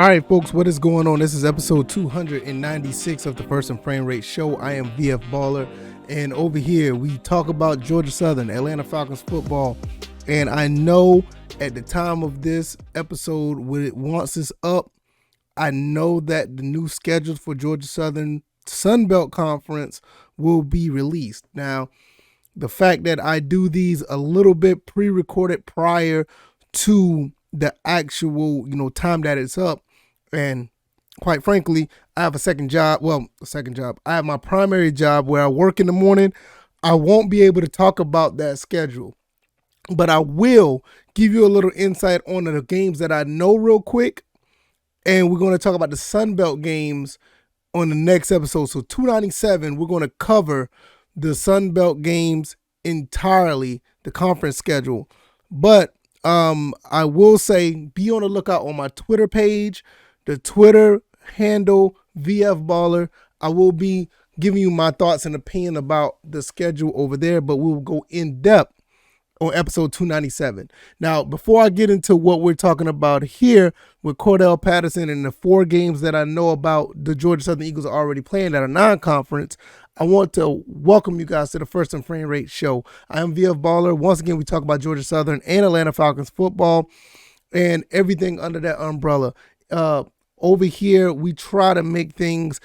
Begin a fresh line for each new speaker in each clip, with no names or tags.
All right, folks, what is going on? This is episode 296 of the First and Frame Rate Show. I am VF Baller, and over here we talk about Georgia Southern, Atlanta Falcons football. And I know at the time of this episode, when it wants this up, I know that the new schedule for Georgia Southern Sun Belt Conference will be released. Now, the fact that I do these a little bit pre-recorded prior to the actual, time that it's up, and quite frankly, I have a second job. I have my primary job where I work in the morning. I won't be able to talk about that schedule, but I will give you a little insight on the games that I know real quick, and we're going to talk about the Sun Belt games on the next episode. So 297, we're going to cover the Sun Belt games entirely, the conference schedule. But I will say, be on the lookout on my Twitter page, the Twitter handle VF Baller. I will be giving you my thoughts and opinion about the schedule over there, but we'll go in depth on episode 297. Now, before I get into what we're talking about here with Cordarrelle Patterson and the 4 games that I know about the Georgia Southern Eagles are already playing that are non-conference, I want to welcome you guys to the First and Frame Rate Show. I am VF Baller. Once again, we talk about Georgia Southern and Atlanta Falcons football and everything under that umbrella. Over here, we try to make things,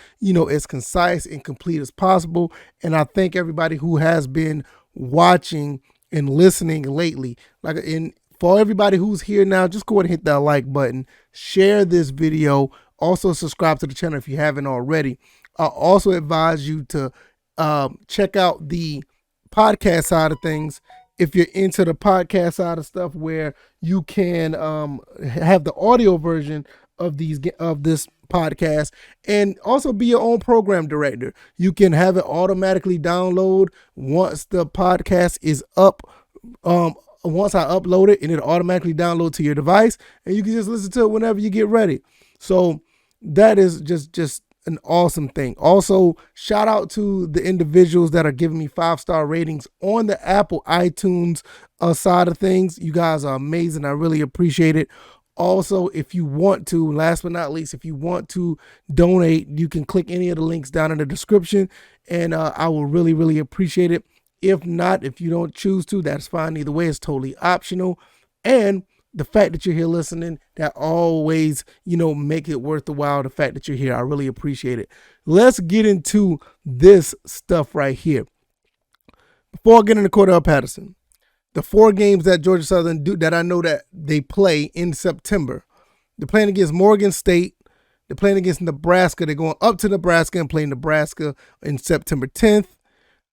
as concise and complete as possible. And I thank everybody who has been watching and listening lately. For everybody who's here now, just go ahead and hit that like button. Share this video. Also, subscribe to the channel if you haven't already. I also advise you to check out the podcast side of things if you're into the podcast side of stuff, where you can have the audio version of this podcast, and also be your own program director. You can have it automatically download once the podcast is up. Once I upload it, and it'll automatically download to your device, and you can just listen to it whenever you get ready. So that is just an awesome thing. Also, shout out to the individuals that are giving me 5-star ratings on the Apple iTunes side of things. You guys are amazing. I really appreciate it. Also, if you want to, last but not least, if you want to donate, you can click any of the links down in the description, and I will really, really appreciate it. If not, if you don't choose to, that's fine. Either way, it's totally optional. And the fact that you're here listening, that always, make it worth the while, the fact that you're here. I really appreciate it. Let's get into this stuff right here. Before I get into Cordarrelle Patterson, the 4 games that Georgia Southern do that I know that they play in September. They're playing against Morgan State. They're playing against Nebraska. They're going up to Nebraska and playing Nebraska in September 10th.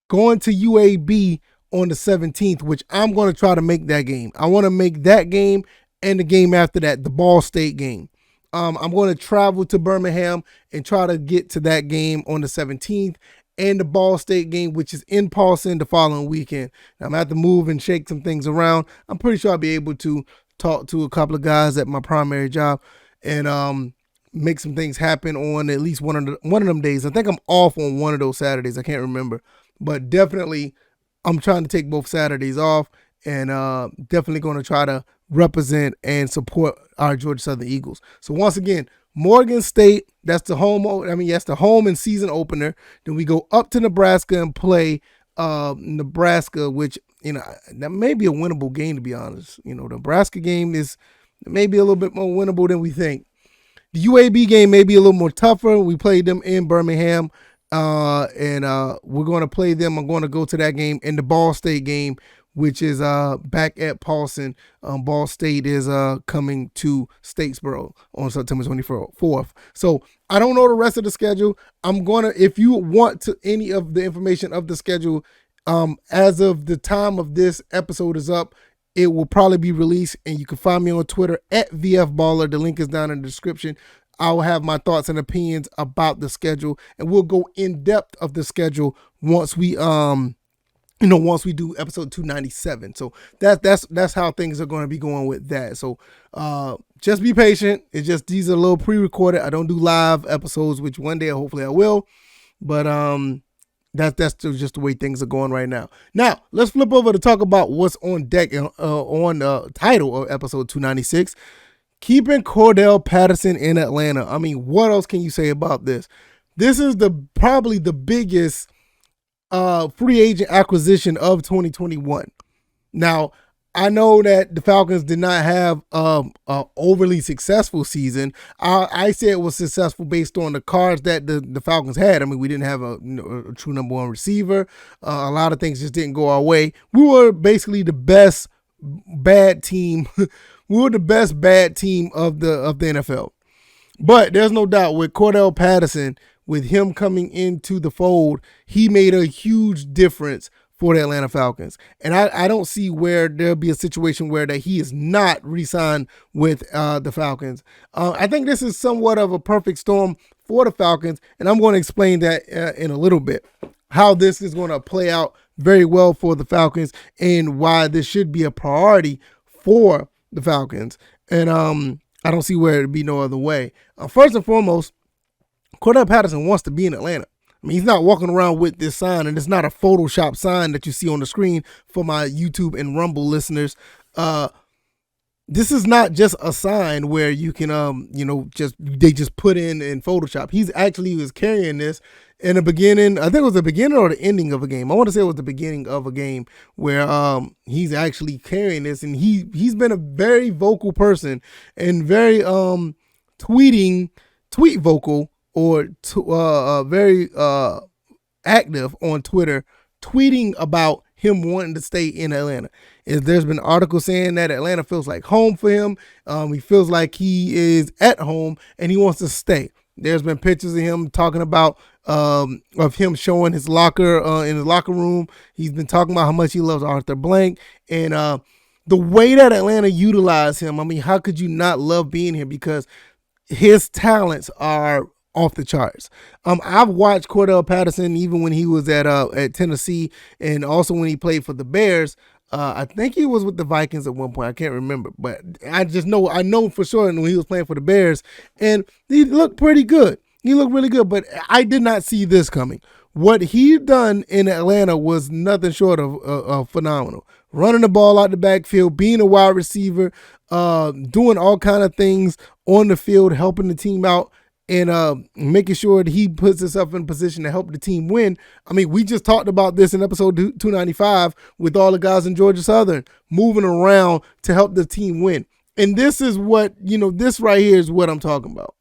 Going to UAB on the 17th, which I'm going to try to make that game. I want to make that game and the game after that, the Ball State game. I'm going to travel to Birmingham and try to get to that game on the 17th. And the Ball State game, which is in Paulson the following weekend. Now, I'm going to have to move and shake some things around. I'm pretty sure I'll be able to talk to a couple of guys at my primary job and make some things happen on at least one of them days. I think I'm off on one of those Saturdays. I can't remember. But definitely, I'm trying to take both Saturdays off, and definitely going to try to represent and support our Georgia Southern Eagles. So once again, Morgan State, that's the home and season opener. Then we go up to Nebraska and play Nebraska, which, that may be a winnable game, to be honest. The Nebraska game is maybe a little bit more winnable than we think. The UAB game may be a little more tougher. We played them in Birmingham, and we're going to play them. I'm going to go to that game. And the Ball State game, which is back at Paulson. Ball State is coming to Statesboro on September 24th. So I don't know the rest of the schedule. If you want any of the information of the schedule, as of the time of this episode is up, it will probably be released, and you can find me on Twitter at VF Baller. The link is down in the description. I will have my thoughts and opinions about the schedule, and we'll go in depth of the schedule once we once we do episode 297. So that's how things are going to be going with that. So just be patient. It's just, these are a little pre-recorded. I don't do live episodes, which one day hopefully I will. But that's just the way things are going right now. Now, let's flip over to talk about what's on deck on the title of episode 296. Keeping Cordarrelle Patterson in Atlanta. I mean, what else can you say about this? This is probably the biggest free agent acquisition of 2021. Now, I know that the Falcons did not have an overly successful season. I say it was successful based on the cards that the Falcons had. I mean, we didn't have a true number one receiver. A lot of things just didn't go our way. We were basically the best bad team. We were the best bad team of the NFL. But there's no doubt with Cordarrelle Patterson, with him coming into the fold, he made a huge difference for the Atlanta Falcons. And I don't see where there'll be a situation where that he is not re-signed with the Falcons. I think this is somewhat of a perfect storm for the Falcons, and I'm going to explain that in a little bit, how this is going to play out very well for the Falcons and why this should be a priority for the Falcons. And I don't see where it'd be no other way. First and foremost, Cordarrelle Patterson wants to be in Atlanta. I mean, he's not walking around with this sign, and it's not a Photoshop sign that you see on the screen for my YouTube and Rumble listeners. This is not just a sign where you can, they just put in Photoshop. He was carrying this in the beginning. I think it was the beginning or the ending of a game. I want to say it was the beginning of a game where he's actually carrying this, and he's been a very vocal person and very tweet vocal or very active on Twitter, tweeting about him wanting to stay in Atlanta. There's been articles saying that Atlanta feels like home for him. He feels like he is at home and he wants to stay. There's been pictures of him talking about of him showing his locker in his locker room. He's been talking about how much he loves Arthur Blank and the way that Atlanta utilized him. I mean, how could you not love being here? Because his talents are off the charts. I've watched Cordarrelle Patterson even when he was at Tennessee and also when he played for the Bears. I think he was with the Vikings at one point. I can't remember, but I know for sure when he was playing for the Bears, and he looked pretty good. He looked really good, but I did not see this coming. What he done in Atlanta was nothing short of phenomenal. Running the ball out the backfield, being a wide receiver, doing all kind of things on the field, helping the team out, and making sure that he puts himself in position to help the team win. I mean, we just talked about this in episode 295 with all the guys in Georgia Southern moving around to help the team win. And this is what, this right here is what I'm talking about.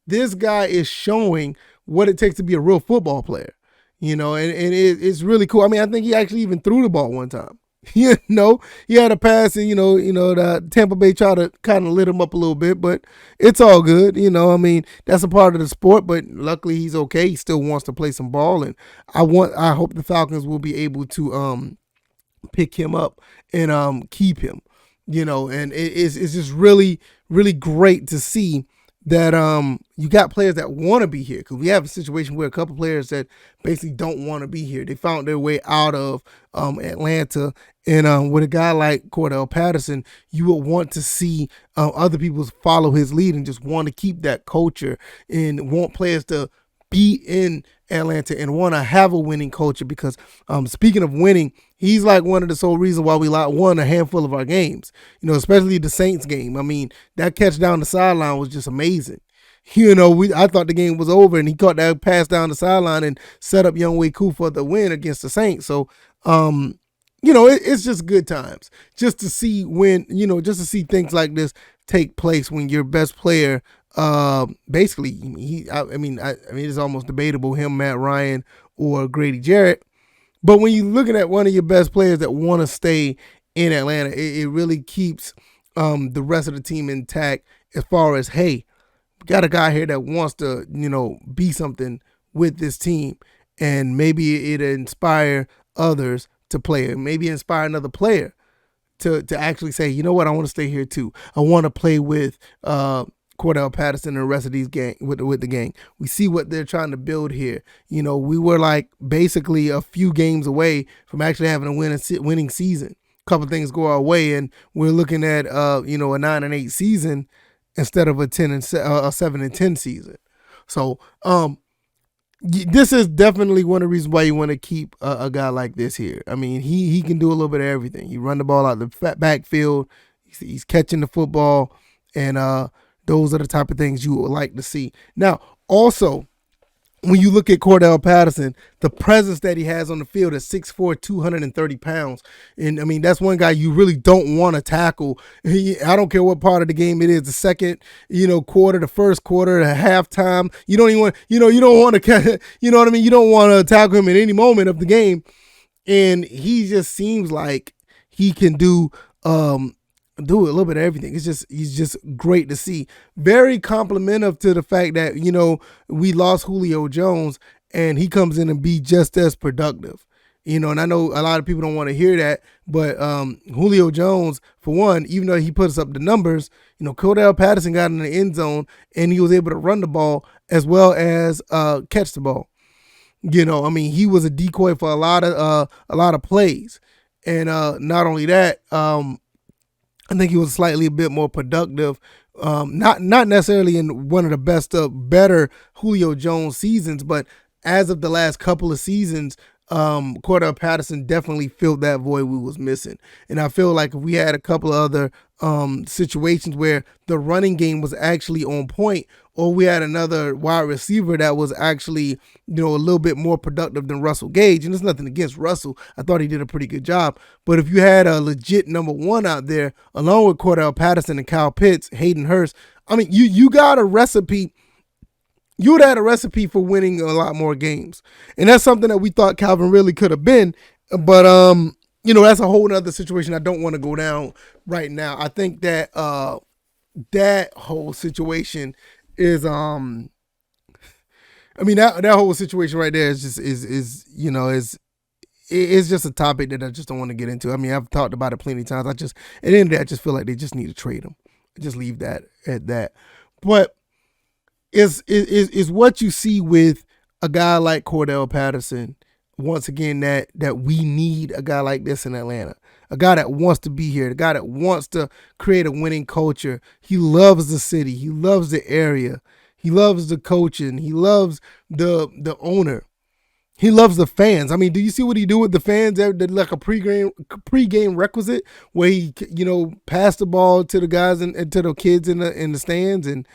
This guy is showing what it takes to be a real football player, and it's really cool. I mean, I think he actually even threw the ball one time. He had a pass and, the Tampa Bay tried to kind of lit him up a little bit, but it's all good. I mean, that's a part of the sport, but luckily he's okay. He still wants to play some ball, and I hope the Falcons will be able to pick him up and keep him, and it's just really, really great to see that you got players that want to be here, because we have a situation where a couple players that basically don't want to be here. They found their way out of Atlanta, and with a guy like Cordarrelle Patterson, you would want to see other people follow his lead and just want to keep that culture and want players to be in Atlanta and want to have a winning culture, because speaking of winning, he's like one of the sole reasons why we won a handful of our games, especially the Saints game. I mean, that catch down the sideline was just amazing. I thought the game was over, and he caught that pass down the sideline and set up Younghoe Koo for the win against the Saints. So, it's just good times just to see just to see things like this take place when your best player, basically, it's almost debatable him, Matt Ryan, or Grady Jarrett. But when you're looking at one of your best players that want to stay in Atlanta, it really keeps the rest of the team intact as far as, hey, we got a guy here that wants to, be something with this team, and maybe it inspire others to play it. Maybe inspire another player to actually say, you know what, I want to stay here too. I want to play with Cordarrelle Patterson and the rest of these gang with the gang. We see what they're trying to build here. We were like basically a few games away from actually having a winning season. A couple things go our way, and we're looking at a 9-8 season instead of a 7-10 season. So this is definitely one of the reasons why you want to keep a guy like this here. I mean, he can do a little bit of everything. He run the ball out the backfield. He's catching the football. And those are the type of things you would like to see. Now, also, when you look at Cordarrelle Patterson, the presence that he has on the field at 6'4", 230 pounds. And, I mean, that's one guy you really don't want to tackle. I don't care what part of the game it is, the second, quarter, the first quarter, the halftime. You don't even want, you don't want to, you know what I mean? You don't want to tackle him at any moment of the game. And he just seems like he can do do a little bit of everything. He's just great to see. Very complimentary to the fact that, we lost Julio Jones and he comes in and be just as productive. And I know a lot of people don't want to hear that, but Julio Jones, for one, even though he puts up the numbers, Cordarrelle Patterson got in the end zone and he was able to run the ball as well as catch the ball. He was a decoy for a lot of plays. And not only that, I think he was slightly a bit more productive. Not necessarily in one of the better Julio Jones seasons, but as of the last couple of seasons, Cordarrelle Patterson definitely filled that void we was missing. And I feel like if we had a couple of other situations where the running game was actually on point, or we had another wide receiver that was actually, a little bit more productive than Russell Gage, and there's nothing against Russell. I thought he did a pretty good job. But if you had a legit number one out there, along with Cordarrelle Patterson and Kyle Pitts, Hayden Hurst, you got a recipe. You would have had a recipe for winning a lot more games. And that's something that we thought Calvin really could have been. But, that's a whole other situation I don't want to go down right now. I think that that whole situation is that whole situation right there is just it's just a topic that I just don't want to get into. I've talked about it plenty of times. At the end of the day, I just feel like they just need to trade him. Just leave that at that. But is what you see with a guy like Cordarrelle Patterson, once again, that we need a guy like this in Atlanta. A guy that wants to be here, a guy that wants to create a winning culture. He loves the city. He loves the area. He loves the coaching. He loves the owner. He loves the fans. Do you see what he do with the fans? Like a pregame requisite where he, passed the ball to the guys and to the kids in the stands, and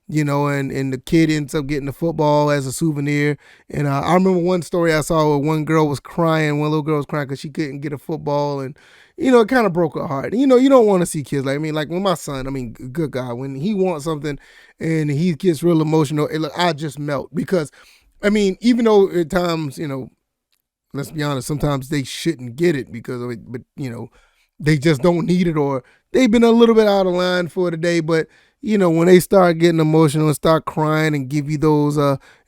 and the kid ends up getting the football as a souvenir. And I remember one story I saw where one little girl was crying because she couldn't get a football, and it kind of broke her heart. You don't want to see kids like when my son, good God, when he wants something and he gets real emotional, I just melt because, even though at times, let's be honest, sometimes they shouldn't get it because of it, but they just don't need it, or they've been a little bit out of line for the day. But when they start getting emotional and start crying and give you those,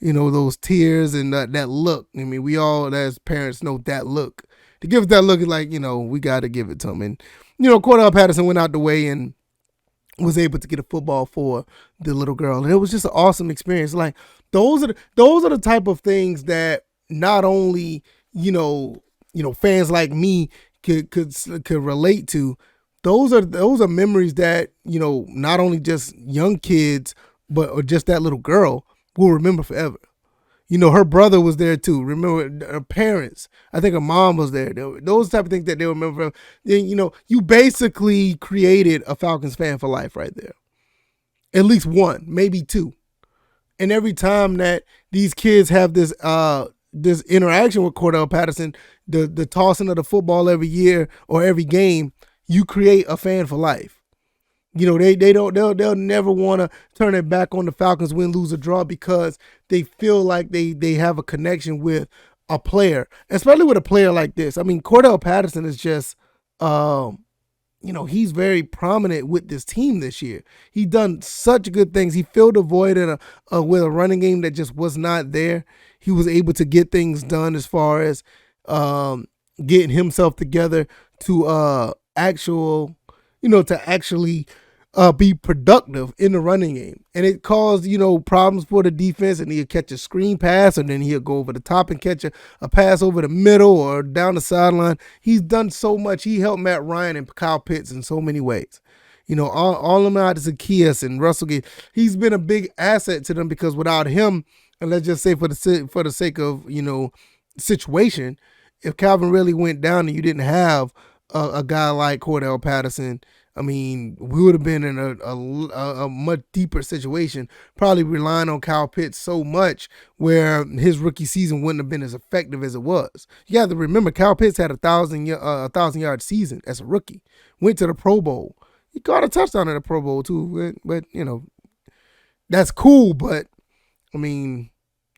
those tears and that look. We all as parents know that look. To give it that look is like, we got to give it to them. And, Cordarrelle Patterson went out the way and was able to get a football for the little girl. And it was just an awesome experience. Like, those are the type of things that not only, fans like me could relate to. Those are memories that, not only just young kids, or just that little girl will remember forever. Her brother was there too. Remember her parents. I think her mom was there. Those type of things that they remember. You basically created a Falcons fan for life right there. At least one, maybe two. And every time that these kids have this interaction with Cordarrelle Patterson, the tossing of the football every year or every game, you create a fan for life. They'll never want to turn it back on the Falcons, win, lose, or draw, because they feel like they have a connection with a player, especially with a player like this. Cordarrelle Patterson is just, he's very prominent with this team this year. He done such good things. He filled a void with a running game that just was not there. He was able to get things done as far as getting himself together to actually be productive in the running game. And it caused, problems for the defense, and he'll catch a screen pass, and then he'll go over the top and catch a pass over the middle or down the sideline. He's done so much. He helped Matt Ryan and Kyle Pitts in so many ways. All of them out to Zacchaeus and Russell Gage. He's been a big asset to them, because without him, and let's just say for the sake of, situation, if Calvin really went down and you didn't have a guy like Cordarrelle Patterson, I mean, we would have been in a much deeper situation, probably relying on Kyle Pitts so much where his rookie season wouldn't have been as effective as it was. You have to remember, Kyle Pitts had a 1,000-yard season as a rookie, went to the Pro Bowl. He got a touchdown in the Pro Bowl too, but that's cool. But I mean,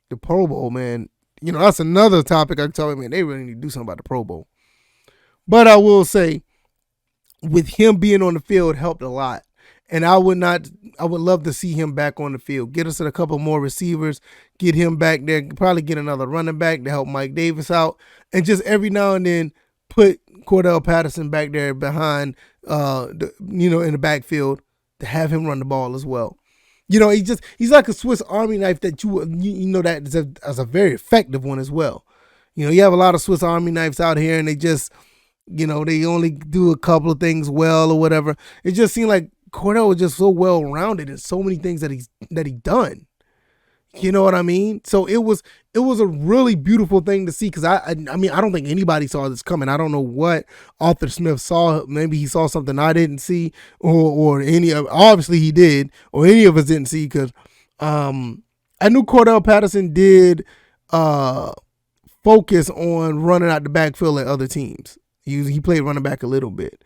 the Pro Bowl, man, that's another topic I can tell you, man, they really need to do something about the Pro Bowl. But I will say, with him being on the field helped a lot. And I would love to see him back on the field. Get us a couple more receivers, get him back there, probably get another running back to help Mike Davis out. And just every now and then put Cordarrelle Patterson back there behind, in the backfield to have him run the ball as well. He's like a Swiss Army knife that that is a very effective one as well. You have a lot of Swiss Army knives out here and they just, they only do a couple of things well or whatever. It just seemed like Cordarrelle was just so well rounded in so many things that he done. You know what I mean? So it was a really beautiful thing to see because I don't think anybody saw this coming. I don't know what Arthur Smith saw. Maybe he saw something I didn't see, or obviously he did, or any of us didn't see because I knew Cordarrelle Patterson did focus on running out the backfield at other teams. He played running back a little bit.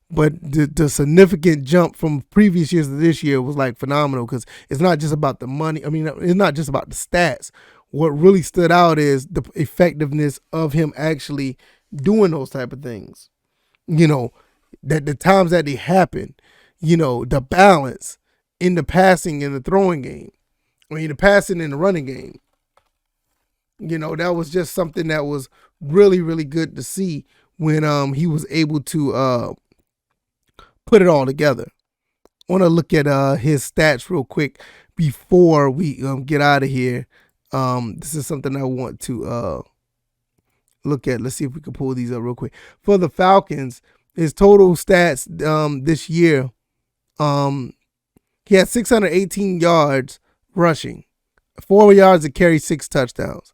But the significant jump from previous years to this year was like phenomenal because it's not just about the money. I mean, it's not just about the stats. What really stood out is the effectiveness of him actually doing those type of things. That the times that they happen, the balance in the passing and the throwing game. I mean, the passing and the running game. That was just something that was really, really good to see when he was able to put it all together. I want to look at his stats real quick before we get out of here. This is something I want to look at. Let's see if we can pull these up real quick. For the Falcons, his total stats this year, he had 618 yards rushing, 4 yards to carry, 6 touchdowns.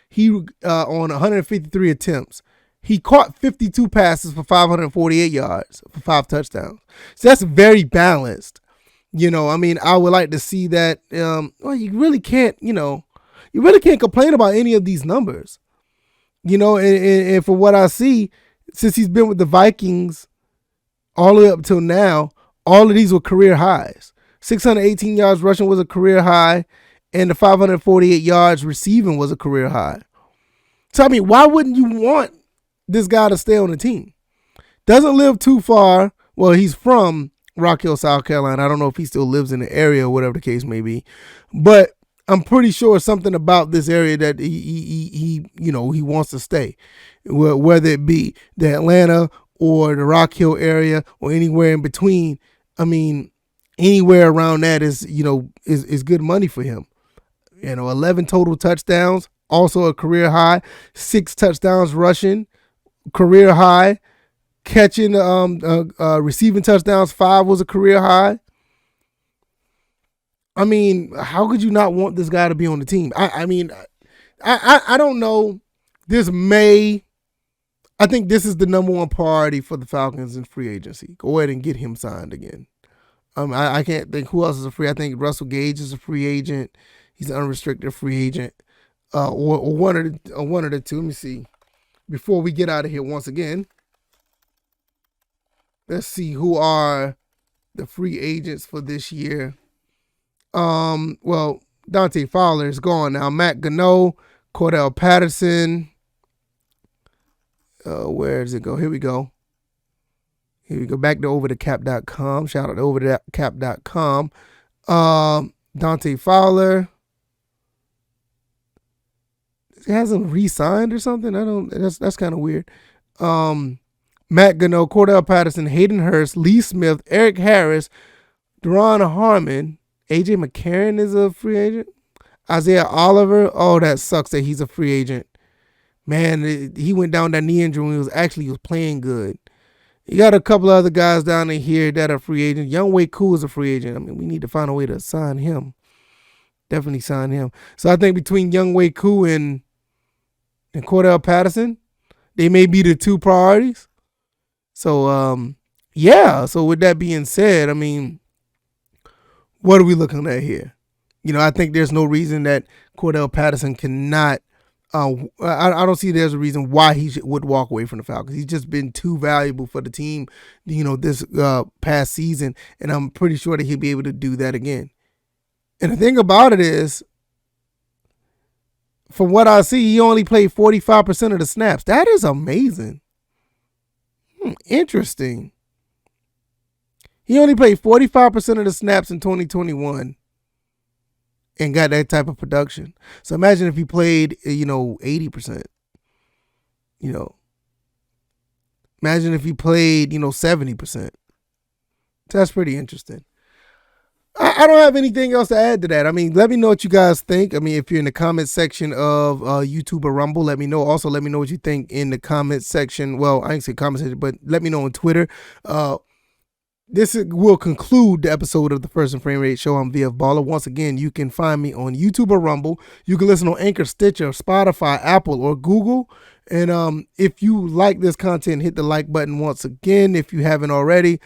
He on 153 attempts. He caught 52 passes for 548 yards for 5 touchdowns. So that's very balanced. I would like to see that. You really can't, complain about any of these numbers. And for what I see, since he's been with the Vikings all the way up till now, all of these were career highs. 618 yards rushing was a career high, and the 548 yards receiving was a career high. So, why wouldn't you want this guy to stay on the team? Doesn't live too far. Well, he's from Rock Hill, South Carolina. I don't know if he still lives in the area or whatever the case may be, but I'm pretty sure something about this area that he wants to stay, whether it be the Atlanta or the Rock Hill area or anywhere in between. Anywhere around that is good money for him. 11 total touchdowns, also a career high. 6 touchdowns rushing, career high. Catching, receiving touchdowns, 5 was a career high. How could you not want this guy to be on the team? I don't know. I think this is the number one priority for the Falcons in free agency. Go ahead and get him signed again. I can't think who else is a free. I think Russell Gage is a free agent. He's an unrestricted free agent. Or one of the two. Let me see. Before we get out of here once again, let's see who are the free agents for this year. Dante Fowler is gone now. Matt Gano, Cordarrelle Patterson. Where does it go? Here we go. Back to overthecap.com. Shout out to overthecap.com. Dante Fowler. He hasn't re-signed or something. That's kind of weird. Matt Gano, Cordarrelle Patterson, Hayden Hurst, Lee Smith, Eric Harris, Deron Harmon, AJ McCarron is a free agent. Isaiah Oliver, oh, that sucks that he's a free agent. Man, he went down that knee injury when he was playing good. You got a couple of other guys down in here that are free agents. Younghoe Koo is a free agent. We need to find a way to sign him. Definitely sign him. So I think between Younghoe Koo and Cordarrelle Patterson, they may be the two priorities. So yeah. So with that being said, I mean, what are we looking at here? I think there's no reason that Cordarrelle Patterson cannot. I don't see there's a reason why would walk away from the Falcons. He's just been too valuable for the team, this past season, and I'm pretty sure that he'll be able to do that again. And the thing about it is, from what I see, he only played 45% of the snaps. That is amazing. Interesting. He only played 45% of the snaps in 2021 and got that type of production. So imagine if he played, 80%. Imagine if he played, 70%. That's pretty interesting. I don't have anything else to add to that. I mean, let me know what you guys think. I mean, if you're in the comment section of YouTube or Rumble, let me know. Also, let me know what you think in the comment section. Well, I didn't say comment section, but let me know on Twitter. This will conclude the episode of the First and Frame Rate Show. I'm VF Baller. Once again, you can find me on YouTube or Rumble. You can listen on Anchor, Stitcher, Spotify, Apple, or Google. And if you like this content, hit the like button once again if you haven't already.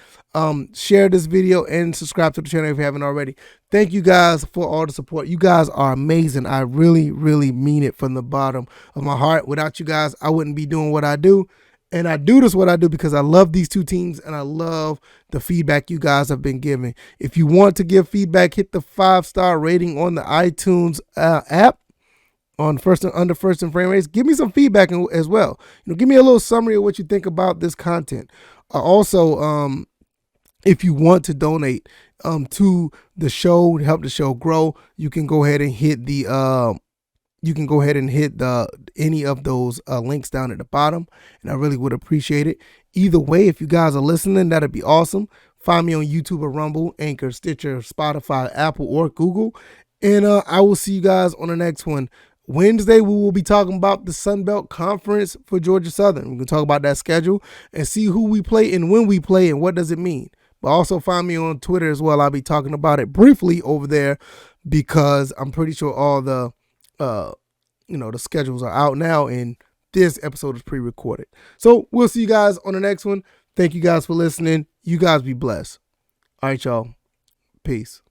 Share this video and subscribe to the channel if you haven't already. Thank you guys for all the support. You guys are amazing. I really, really mean it from the bottom of my heart. Without you guys, I wouldn't be doing what I do. And I do what I do because I love these two teams and I love the feedback you guys have been giving. If you want to give feedback, hit the 5-star rating on the iTunes app on under First and Frame Rates. Give me some feedback as well. Give me a little summary of what you think about this content. Also, if you want to donate to the show to help the show grow, you can go ahead and hit any of those links down at the bottom, and I really would appreciate it. Either way, if you guys are listening, that'd be awesome. Find me on YouTube or Rumble, Anchor, Stitcher, Spotify, Apple, or Google, and I will see you guys on the next one. Wednesday, we will be talking about the Sun Belt Conference for Georgia Southern. We're going to talk about that schedule and see who we play and when we play and what does it mean. But also find me on Twitter as well. I'll be talking about it briefly over there because I'm pretty sure all the the schedules are out now and this episode is pre-recorded. So we'll see you guys on the next one. Thank you guys for listening. You guys be blessed. All right, y'all. Peace.